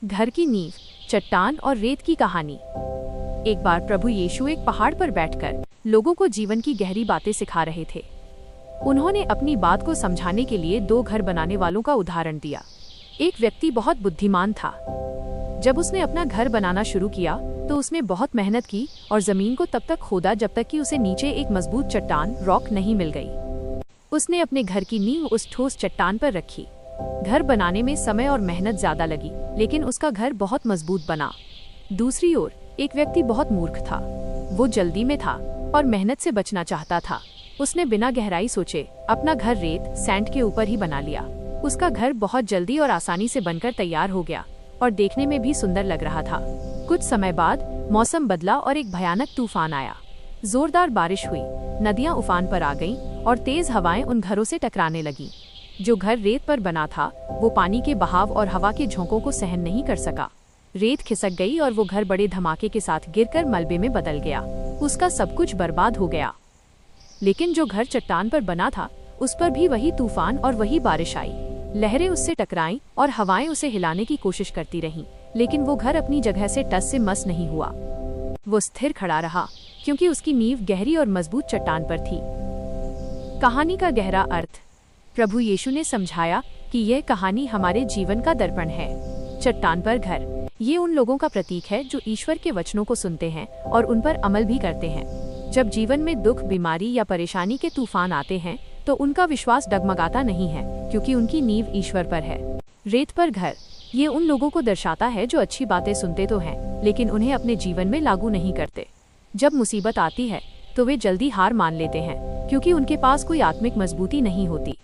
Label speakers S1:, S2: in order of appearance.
S1: घर की नींव, चट्टान और रेत की कहानी। एक बार प्रभु यीशु एक पहाड़ पर बैठकर लोगों को जीवन की गहरी बातें सिखा रहे थे। उन्होंने अपनी बात को समझाने के लिए दो घर बनाने वालों का उदाहरण दिया। एक व्यक्ति बहुत बुद्धिमान था। जब उसने अपना घर बनाना शुरू किया तो उसने बहुत मेहनत की और जमीन को तब तक खोदा जब तक कि उसे नीचे एक मजबूत चट्टान रॉक नहीं मिल गई। उसने अपने घर की नींव उस ठोस चट्टान पर रखी। घर बनाने में समय और मेहनत ज्यादा लगी, लेकिन उसका घर बहुत मजबूत बना। दूसरी ओर एक व्यक्ति बहुत मूर्ख था। वो जल्दी में था और मेहनत से बचना चाहता था। उसने बिना गहराई सोचे अपना घर रेत सैंड के ऊपर ही बना लिया। उसका घर बहुत जल्दी और आसानी से बनकर तैयार हो गया और देखने में भी सुंदर लग रहा था। कुछ समय बाद मौसम बदला और एक भयानक तूफान आया। जोरदार बारिश हुई, नदियां उफान पर आ गईं और तेज हवाएं उन घरों से टकराने लगीं। जो घर रेत पर बना था वो पानी के बहाव और हवा के झोंकों को सहन नहीं कर सका। रेत खिसक गई और वो घर बड़े धमाके के साथ गिरकर मलबे में बदल गया। उसका सब कुछ बर्बाद हो गया। लेकिन जो घर चट्टान पर बना था उस पर भी वही तूफान और वही बारिश आई। लहरें उससे टकराईं और हवाएं उसे हिलाने की कोशिश करती रहीं, लेकिन वो घर अपनी जगह से टस से मस नहीं हुआ। वो स्थिर खड़ा रहा क्योंकि उसकी नींव गहरी और मजबूत चट्टान पर थी। कहानी का गहरा अर्थ। प्रभु यीशु ने समझाया कि यह कहानी हमारे जीवन का दर्पण है। चट्टान पर घर, ये उन लोगों का प्रतीक है जो ईश्वर के वचनों को सुनते हैं और उन पर अमल भी करते हैं। जब जीवन में दुख, बीमारी या परेशानी के तूफान आते हैं तो उनका विश्वास डगमगाता नहीं है, क्योंकि उनकी नींव ईश्वर पर है। रेत पर घर, ये उन लोगों को दर्शाता है जो अच्छी बातें सुनते तो हैं, लेकिन उन्हें अपने जीवन में लागू नहीं करते। जब मुसीबत आती है तो वे जल्दी हार मान लेते हैं, क्योंकि उनके पास कोई आत्मिक मजबूती नहीं होती।